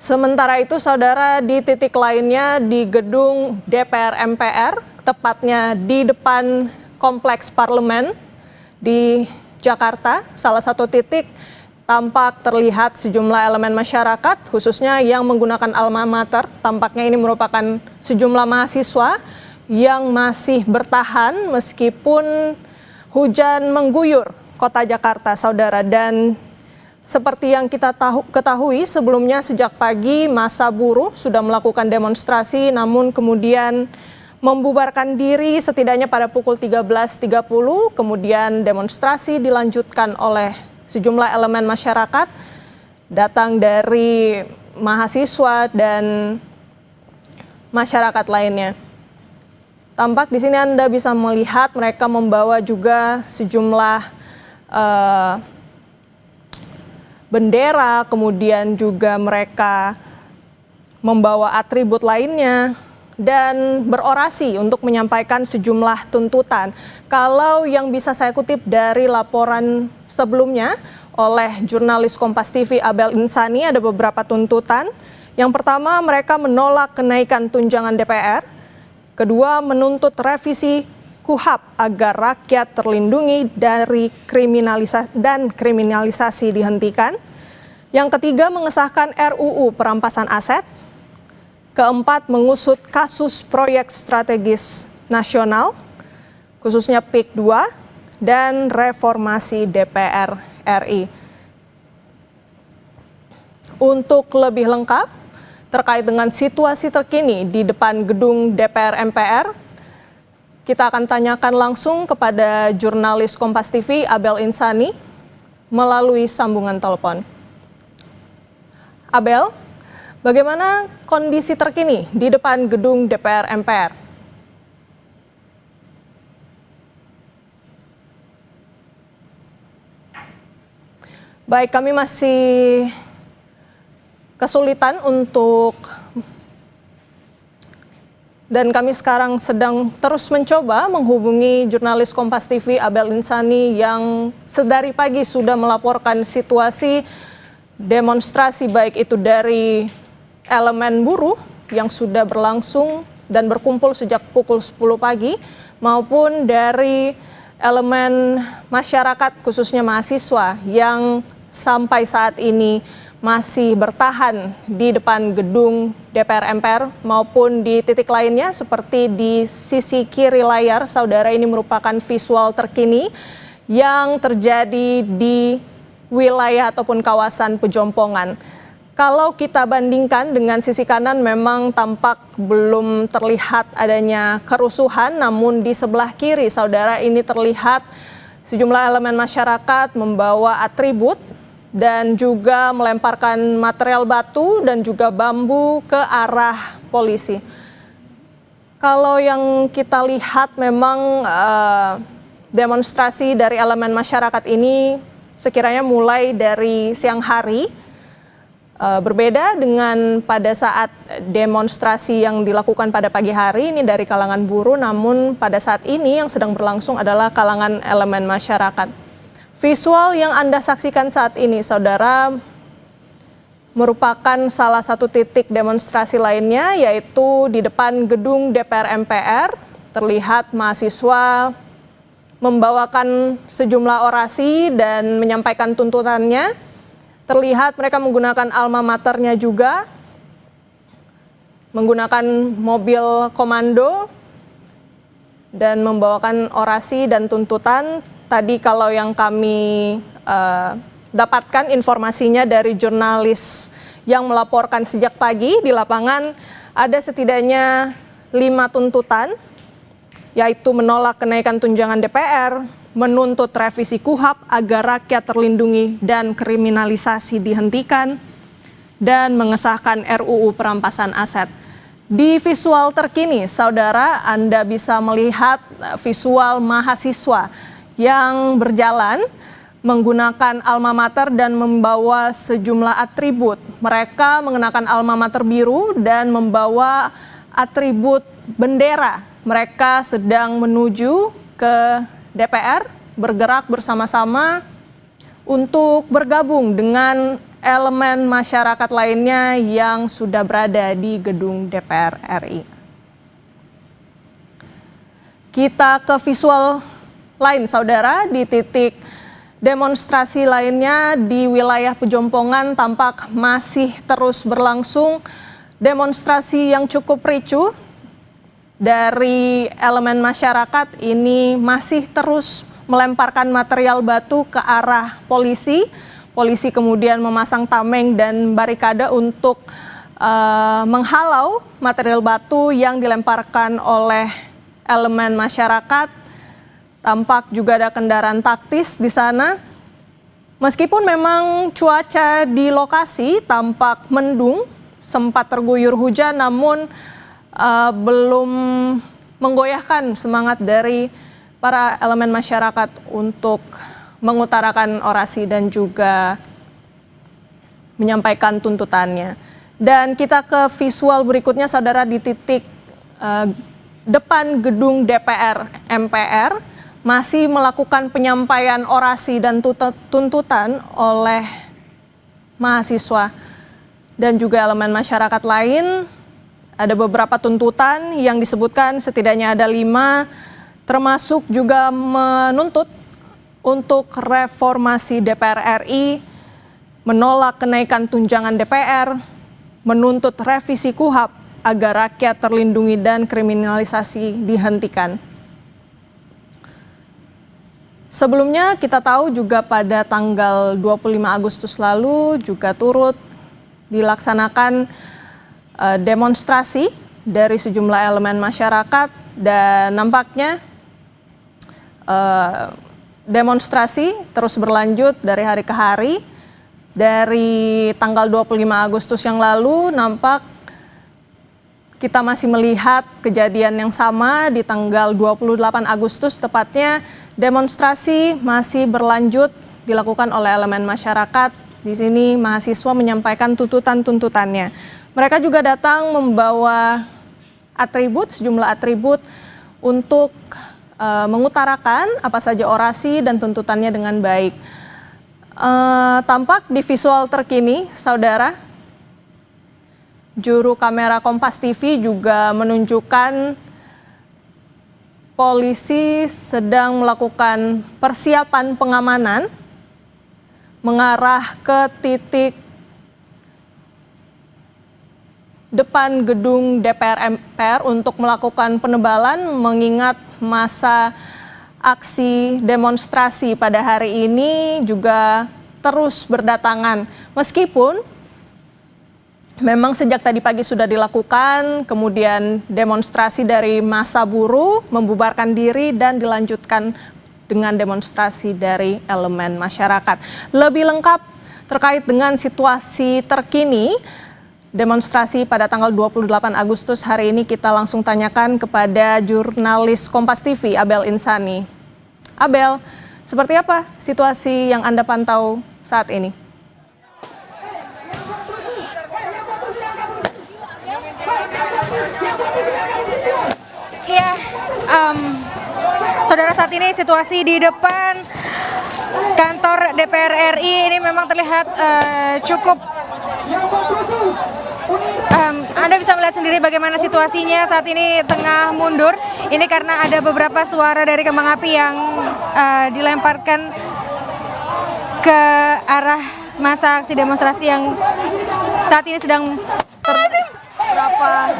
Sementara itu, saudara, di titik lainnya di gedung DPR MPR, tepatnya di depan Kompleks Parlemen di Jakarta, salah satu titik tampak terlihat sejumlah elemen masyarakat, khususnya yang menggunakan alma mater. Tampaknya ini merupakan sejumlah mahasiswa yang masih bertahan meskipun hujan mengguyur kota Jakarta, saudara. Dan seperti yang kita ketahui sebelumnya, sejak pagi massa buruh sudah melakukan demonstrasi, namun kemudian membubarkan diri setidaknya pada pukul 13.30, kemudian demonstrasi dilanjutkan oleh sejumlah elemen masyarakat, datang dari mahasiswa dan masyarakat lainnya. Tampak di sini Anda bisa melihat mereka membawa juga sejumlah bendera, kemudian juga mereka membawa atribut lainnya dan berorasi untuk menyampaikan sejumlah tuntutan. Kalau yang bisa saya kutip dari laporan sebelumnya oleh jurnalis Kompas TV Abel Insani, ada beberapa tuntutan. Yang pertama, mereka menolak kenaikan tunjangan DPR. Kedua, menuntut revisi KUHP agar rakyat terlindungi dari kriminalisasi dihentikan. Yang ketiga, mengesahkan RUU perampasan aset. Keempat, mengusut kasus proyek strategis nasional, khususnya PIK 2, dan reformasi DPR RI. Untuk lebih lengkap terkait dengan situasi terkini di depan gedung DPR MPR, kita akan tanyakan langsung kepada jurnalis Kompas TV Abel Insani melalui sambungan telepon. Abel, bagaimana kondisi terkini di depan gedung DPR MPR? Baik, kami masih kesulitan dan kami sekarang sedang terus mencoba menghubungi jurnalis Kompas TV Abel Insani yang sedari pagi sudah melaporkan situasi demonstrasi, baik itu dari elemen buruh yang sudah berlangsung dan berkumpul sejak pukul 10 pagi maupun dari elemen masyarakat khususnya mahasiswa yang sampai saat ini masih bertahan di depan gedung DPR MPR maupun di titik lainnya seperti di sisi kiri layar, saudara. Ini merupakan visual terkini yang terjadi di wilayah ataupun kawasan Pejompongan. Kalau kita bandingkan dengan sisi kanan, memang tampak belum terlihat adanya kerusuhan, namun di sebelah kiri, saudara, ini terlihat sejumlah elemen masyarakat membawa atribut dan juga melemparkan material batu dan juga bambu ke arah polisi. Kalau yang kita lihat memang demonstrasi dari elemen masyarakat ini sekiranya mulai dari siang hari, berbeda dengan pada saat demonstrasi yang dilakukan pada pagi hari ini dari kalangan buruh, namun pada saat ini yang sedang berlangsung adalah kalangan elemen masyarakat. Visual yang Anda saksikan saat ini, saudara, merupakan salah satu titik demonstrasi lainnya, yaitu di depan gedung DPR MPR. Terlihat mahasiswa membawakan sejumlah orasi dan menyampaikan tuntutannya. Terlihat mereka menggunakan alma maternya juga, menggunakan mobil komando dan membawakan orasi dan tuntutan. Tadi kalau yang kami dapatkan informasinya dari jurnalis yang melaporkan sejak pagi di lapangan, ada setidaknya 5 tuntutan, yaitu menolak kenaikan tunjangan DPR, menuntut revisi KUHP agar rakyat terlindungi dan kriminalisasi dihentikan, dan mengesahkan RUU perampasan aset. Di visual terkini, saudara, Anda bisa melihat visual mahasiswa yang berjalan menggunakan alma mater dan membawa sejumlah atribut. Mereka mengenakan alma mater biru dan membawa atribut bendera. Mereka sedang menuju ke DPR, bergerak bersama-sama untuk bergabung dengan elemen masyarakat lainnya yang sudah berada di gedung DPR RI. Kita ke visual lain, saudara, di titik demonstrasi lainnya di wilayah Pejompongan tampak masih terus berlangsung demonstrasi yang cukup ricuh dari elemen masyarakat ini masih terus melemparkan material batu ke arah polisi. Polisi kemudian memasang tameng dan barikade untuk menghalau material batu yang dilemparkan oleh elemen masyarakat. Tampak juga ada kendaraan taktis di sana. Meskipun memang cuaca di lokasi tampak mendung, sempat terguyur hujan, namun belum menggoyahkan semangat dari para elemen masyarakat untuk mengutarakan orasi dan juga menyampaikan tuntutannya. Dan kita ke visual berikutnya, saudara, di titik depan gedung DPR MPR masih melakukan penyampaian orasi dan tuntutan oleh mahasiswa dan juga elemen masyarakat lain. Ada beberapa tuntutan yang disebutkan, setidaknya ada 5, termasuk juga menuntut untuk reformasi DPR RI, menolak kenaikan tunjangan DPR, menuntut revisi KUHP agar rakyat terlindungi dan kriminalisasi dihentikan. Sebelumnya kita tahu juga pada tanggal 25 Agustus lalu juga turut dilaksanakan demonstrasi dari sejumlah elemen masyarakat dan nampaknya demonstrasi terus berlanjut dari hari ke hari. Dari tanggal 25 Agustus yang lalu nampak kita masih melihat kejadian yang sama di tanggal 28 Agustus tepatnya. Demonstrasi masih berlanjut dilakukan oleh elemen masyarakat. Di sini mahasiswa menyampaikan tuntutan-tuntutannya. Mereka juga datang membawa atribut, sejumlah atribut untuk mengutarakan apa saja orasi dan tuntutannya dengan baik. Tampak di visual terkini, saudara, juru kamera Kompas TV juga menunjukkan polisi sedang melakukan persiapan pengamanan mengarah ke titik depan gedung DPR MPR untuk melakukan penebalan mengingat masa aksi demonstrasi pada hari ini juga terus berdatangan. Meskipun memang sejak tadi pagi sudah dilakukan, kemudian demonstrasi dari massa buruh membubarkan diri dan dilanjutkan dengan demonstrasi dari elemen masyarakat. Lebih lengkap terkait dengan situasi terkini demonstrasi pada tanggal 28 Agustus hari ini kita langsung tanyakan kepada jurnalis Kompas TV Abel Insani. Abel, seperti apa situasi yang Anda pantau saat ini? Iya, saudara, saat ini situasi di depan kantor DPR RI ini memang terlihat cukup. Anda bisa melihat sendiri bagaimana situasinya saat ini tengah mundur. Ini karena ada beberapa suara dari kembang api yang dilemparkan ke arah masa aksi demonstrasi yang saat ini sedang Berapa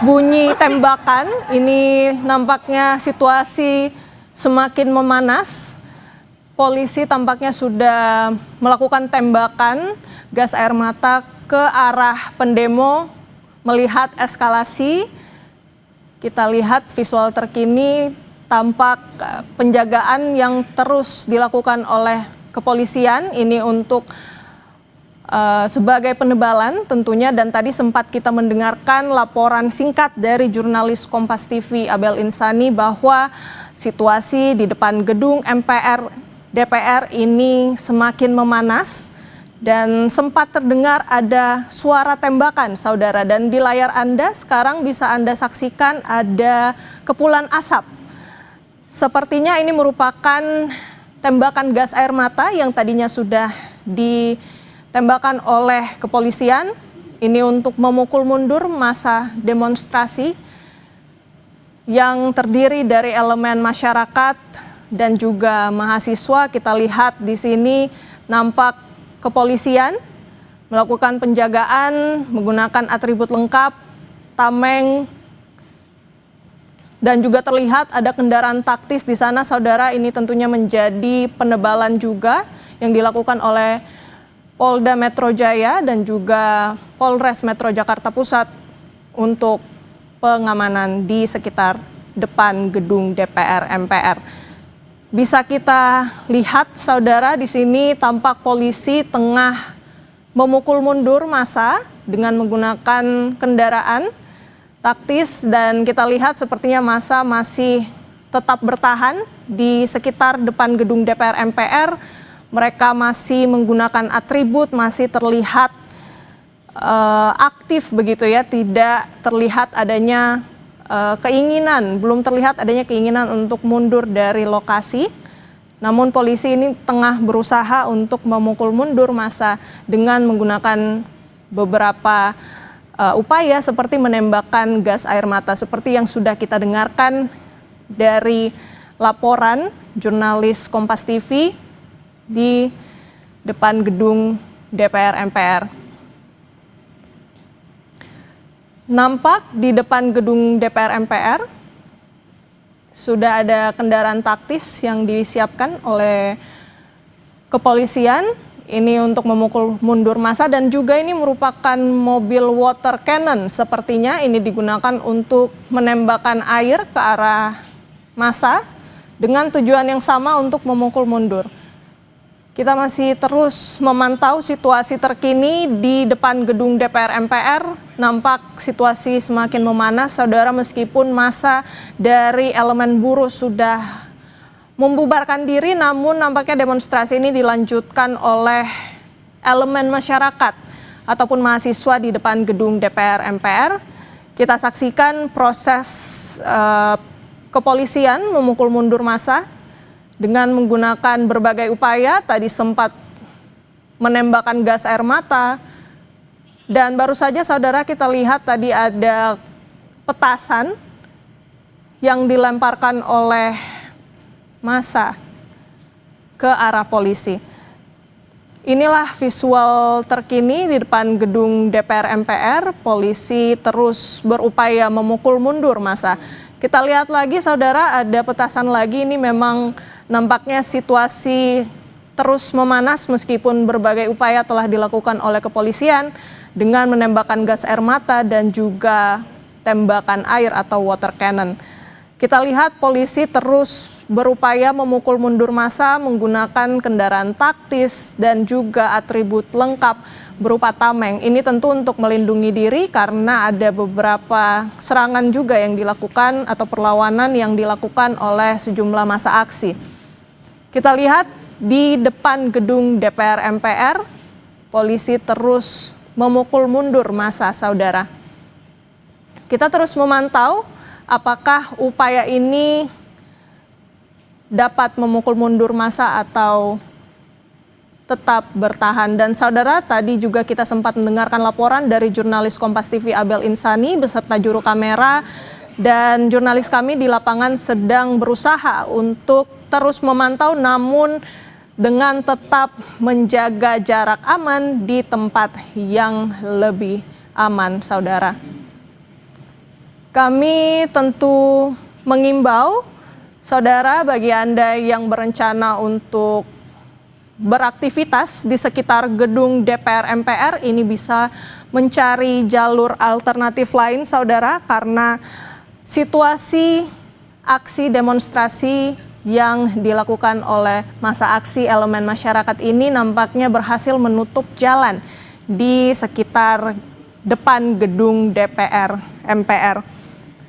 bunyi tembakan, ini nampaknya situasi semakin memanas. Polisi tampaknya sudah melakukan tembakan gas air mata ke arah pendemo melihat eskalasi. Kita lihat visual terkini tampak penjagaan yang terus dilakukan oleh kepolisian ini untuk sebagai penebalan tentunya, dan tadi sempat kita mendengarkan laporan singkat dari jurnalis Kompas TV Abel Insani bahwa situasi di depan gedung DPR ini semakin memanas dan sempat terdengar ada suara tembakan, saudara, dan di layar Anda sekarang bisa Anda saksikan ada kepulan asap. Sepertinya ini merupakan tembakan gas air mata yang tadinya sudah ditembakkan oleh kepolisian. Ini untuk memukul mundur massa demonstrasi yang terdiri dari elemen masyarakat dan juga mahasiswa. Kita lihat di sini nampak kepolisian melakukan penjagaan menggunakan atribut lengkap, tameng, dan juga terlihat ada kendaraan taktis di sana, saudara. Ini tentunya menjadi penebalan juga yang dilakukan oleh Polda Metro Jaya dan juga Polres Metro Jakarta Pusat untuk pengamanan di sekitar depan gedung DPR MPR. Bisa kita lihat, saudara, di sini tampak polisi tengah memukul mundur massa dengan menggunakan kendaraan taktis, dan kita lihat sepertinya massa masih tetap bertahan di sekitar depan gedung DPR MPR. Mereka masih menggunakan atribut, masih terlihat aktif begitu ya, tidak terlihat adanya keinginan, belum terlihat adanya keinginan untuk mundur dari lokasi. Namun polisi ini tengah berusaha untuk memukul mundur massa dengan menggunakan beberapa upaya seperti menembakkan gas air mata seperti yang sudah kita dengarkan dari laporan jurnalis Kompas TV di depan gedung DPR MPR. Nampak di depan gedung DPR MPR sudah ada kendaraan taktis yang disiapkan oleh kepolisian. Ini untuk memukul mundur massa, dan juga ini merupakan mobil water cannon. Sepertinya ini digunakan untuk menembakkan air ke arah massa dengan tujuan yang sama untuk memukul mundur. Kita masih terus memantau situasi terkini di depan gedung DPR MPR. Nampak situasi semakin memanas, saudara, meskipun massa dari elemen buruh sudah membubarkan diri, namun nampaknya demonstrasi ini dilanjutkan oleh elemen masyarakat ataupun mahasiswa di depan gedung DPR MPR. Kita saksikan proses kepolisian memukul mundur massa dengan menggunakan berbagai upaya. Tadi sempat menembakkan gas air mata, dan baru saja, saudara, kita lihat tadi ada petasan yang dilemparkan oleh massa ke arah polisi. Inilah visual terkini di depan gedung DPR MPR. Polisi terus berupaya memukul mundur massa. Kita lihat lagi, saudara, ada petasan lagi. Ini memang nampaknya situasi terus memanas meskipun berbagai upaya telah dilakukan oleh kepolisian dengan menembakkan gas air mata dan juga tembakan air atau water cannon. Kita lihat polisi terus berupaya memukul mundur massa menggunakan kendaraan taktis dan juga atribut lengkap berupa tameng. Ini tentu untuk melindungi diri karena ada beberapa serangan juga yang dilakukan atau perlawanan yang dilakukan oleh sejumlah massa aksi. Kita lihat di depan gedung DPR MPR, polisi terus memukul mundur massa, saudara. Kita terus memantau apakah upaya ini dapat memukul mundur massa atau tetap bertahan. Dan saudara, tadi juga kita sempat mendengarkan laporan dari jurnalis Kompas TV Abel Insani beserta juru kamera, dan jurnalis kami di lapangan sedang berusaha untuk terus memantau namun dengan tetap menjaga jarak aman di tempat yang lebih aman, saudara. Kami tentu mengimbau, saudara, bagi Anda yang berencana untuk beraktivitas di sekitar gedung DPR MPR ini bisa mencari jalur alternatif lain, saudara, karena situasi aksi demonstrasi yang dilakukan oleh massa aksi elemen masyarakat ini nampaknya berhasil menutup jalan di sekitar depan gedung DPR MPR.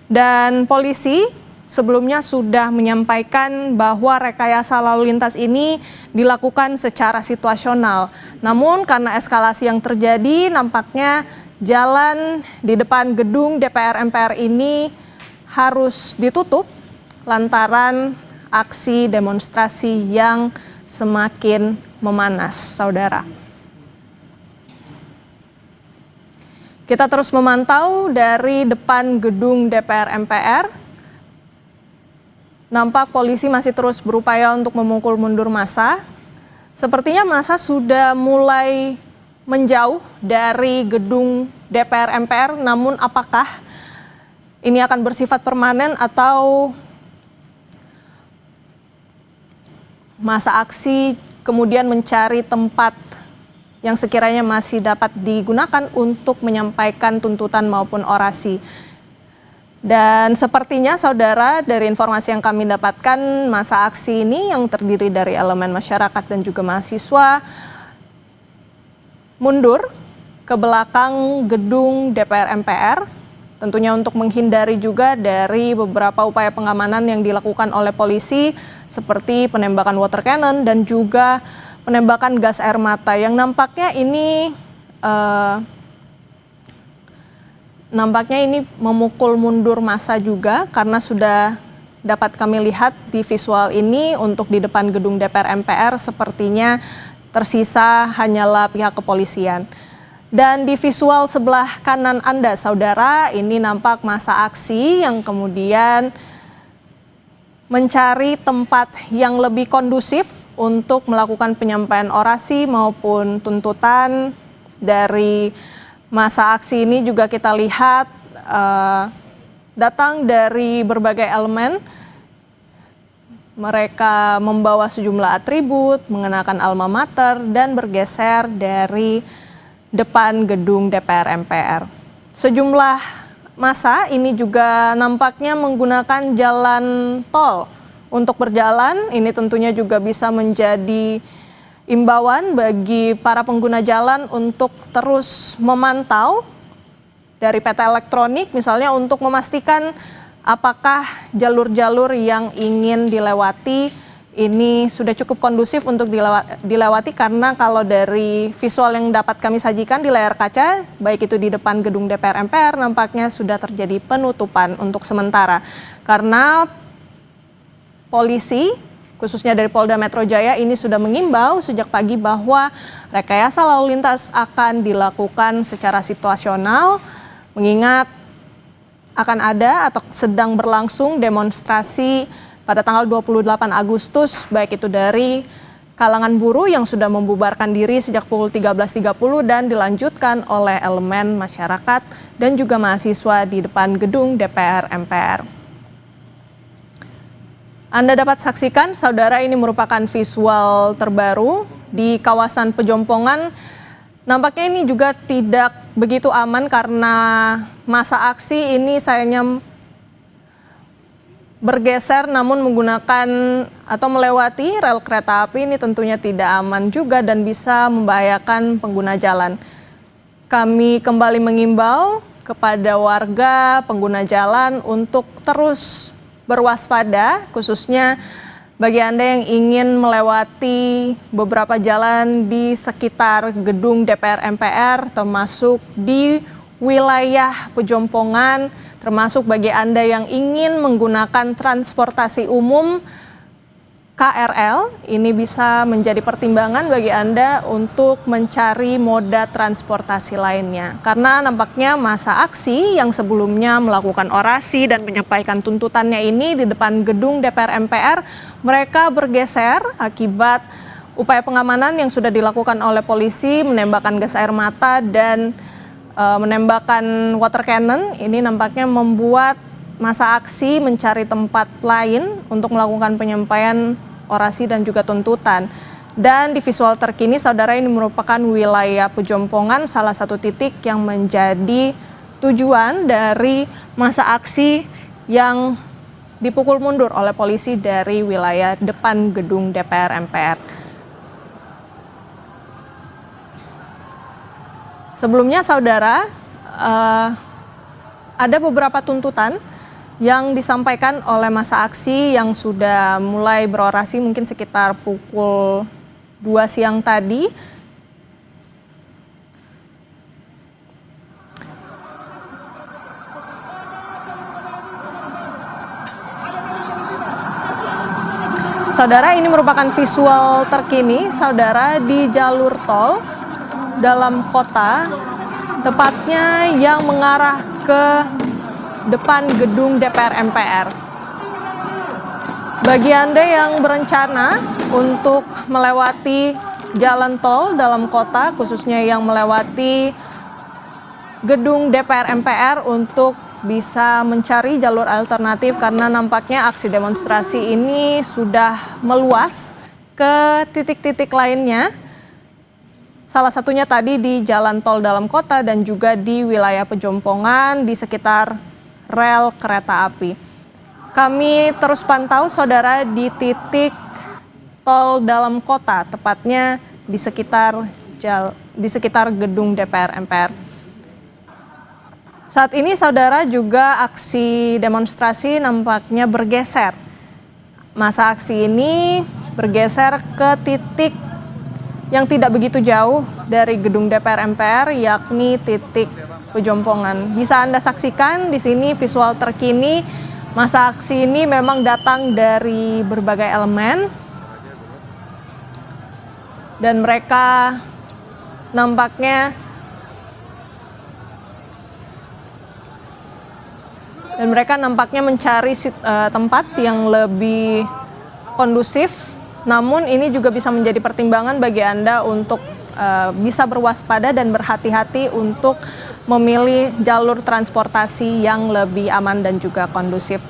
Dan polisi sebelumnya sudah menyampaikan bahwa rekayasa lalu lintas ini dilakukan secara situasional. Namun karena eskalasi yang terjadi, nampaknya jalan di depan gedung DPR MPR ini harus ditutup lantaran aksi demonstrasi yang semakin memanas, saudara. Kita terus memantau dari depan gedung DPR MPR. Nampak polisi masih terus berupaya untuk memukul mundur massa. Sepertinya massa sudah mulai menjauh dari gedung DPR MPR, namun apakah ini akan bersifat permanen atau massa aksi kemudian mencari tempat yang sekiranya masih dapat digunakan untuk menyampaikan tuntutan maupun orasi. Dan sepertinya saudara, dari informasi yang kami dapatkan, massa aksi ini yang terdiri dari elemen masyarakat dan juga mahasiswa mundur ke belakang gedung DPR MPR, tentunya untuk menghindari juga dari beberapa upaya pengamanan yang dilakukan oleh polisi seperti penembakan water cannon dan juga penembakan gas air mata yang nampaknya ini memukul mundur massa juga, karena sudah dapat kami lihat di visual ini untuk di depan gedung DPR MPR sepertinya tersisa hanyalah pihak kepolisian. Dan di visual sebelah kanan Anda, saudara, ini nampak massa aksi yang kemudian mencari tempat yang lebih kondusif untuk melakukan penyampaian orasi maupun tuntutan. Dari massa aksi ini juga kita lihat datang dari berbagai elemen. Mereka membawa sejumlah atribut, mengenakan alma mater, dan bergeser dari depan gedung DPR MPR. Sejumlah massa ini juga nampaknya menggunakan jalan tol untuk berjalan. Ini tentunya juga bisa menjadi imbauan bagi para pengguna jalan untuk terus memantau dari peta elektronik misalnya untuk memastikan apakah jalur-jalur yang ingin dilewati ini sudah cukup kondusif untuk dilewati, karena kalau dari visual yang dapat kami sajikan di layar kaca, baik itu di depan gedung DPR MPR, nampaknya sudah terjadi penutupan untuk sementara. Karena polisi, khususnya dari Polda Metro Jaya, ini sudah mengimbau sejak pagi bahwa rekayasa lalu lintas akan dilakukan secara situasional, mengingat akan ada atau sedang berlangsung demonstrasi pada tanggal 28 Agustus, baik itu dari kalangan buruh yang sudah membubarkan diri sejak pukul 13.30 dan dilanjutkan oleh elemen masyarakat dan juga mahasiswa di depan gedung DPR MPR. Anda dapat saksikan, saudara, ini merupakan visual terbaru di kawasan Pejompongan. Nampaknya ini juga tidak begitu aman karena massa aksi ini sayangnya bergeser namun menggunakan atau melewati rel kereta api. Ini tentunya tidak aman juga dan bisa membahayakan pengguna jalan. Kami kembali mengimbau kepada warga pengguna jalan untuk terus berwaspada, khususnya bagi Anda yang ingin melewati beberapa jalan di sekitar gedung DPR MPR, termasuk di wilayah Pejompongan, termasuk bagi Anda yang ingin menggunakan transportasi umum KRL, ini bisa menjadi pertimbangan bagi Anda untuk mencari moda transportasi lainnya. Karena nampaknya massa aksi yang sebelumnya melakukan orasi dan menyampaikan tuntutannya ini di depan gedung DPR MPR, mereka bergeser akibat upaya pengamanan yang sudah dilakukan oleh polisi, menembakkan gas air mata dan menembakkan water cannon. Ini nampaknya membuat massa aksi mencari tempat lain untuk melakukan penyampaian orasi dan juga tuntutan. Dan di visual terkini, saudara, ini merupakan wilayah Pejompongan, salah satu titik yang menjadi tujuan dari massa aksi yang dipukul mundur oleh polisi dari wilayah depan gedung DPR MPR. Sebelumnya, saudara, ada beberapa tuntutan yang disampaikan oleh massa aksi yang sudah mulai berorasi mungkin sekitar pukul 2 siang tadi. Saudara, ini merupakan visual terkini, saudara, di jalur tol dalam kota, tepatnya yang mengarah ke depan gedung DPR MPR. Bagi Anda yang berencana untuk melewati jalan tol dalam kota, khususnya yang melewati gedung DPR MPR untuk bisa mencari jalur alternatif karena nampaknya aksi demonstrasi ini sudah meluas ke titik-titik lainnya. Salah satunya tadi di jalan tol dalam kota dan juga di wilayah Pejompongan di sekitar rel kereta api. Kami terus pantau saudara di titik tol dalam kota, tepatnya di sekitar gedung DPR MPR. Saat ini saudara juga aksi demonstrasi nampaknya bergeser. Masa aksi ini bergeser ke titik yang tidak begitu jauh dari gedung DPR MPR, yakni titik Pejompongan. Bisa Anda saksikan di sini visual terkini. Masa aksi ini memang datang dari berbagai elemen dan mereka nampaknya mencari tempat yang lebih kondusif. Namun ini juga bisa menjadi pertimbangan bagi Anda untuk bisa berwaspada dan berhati-hati untuk memilih jalur transportasi yang lebih aman dan juga kondusif.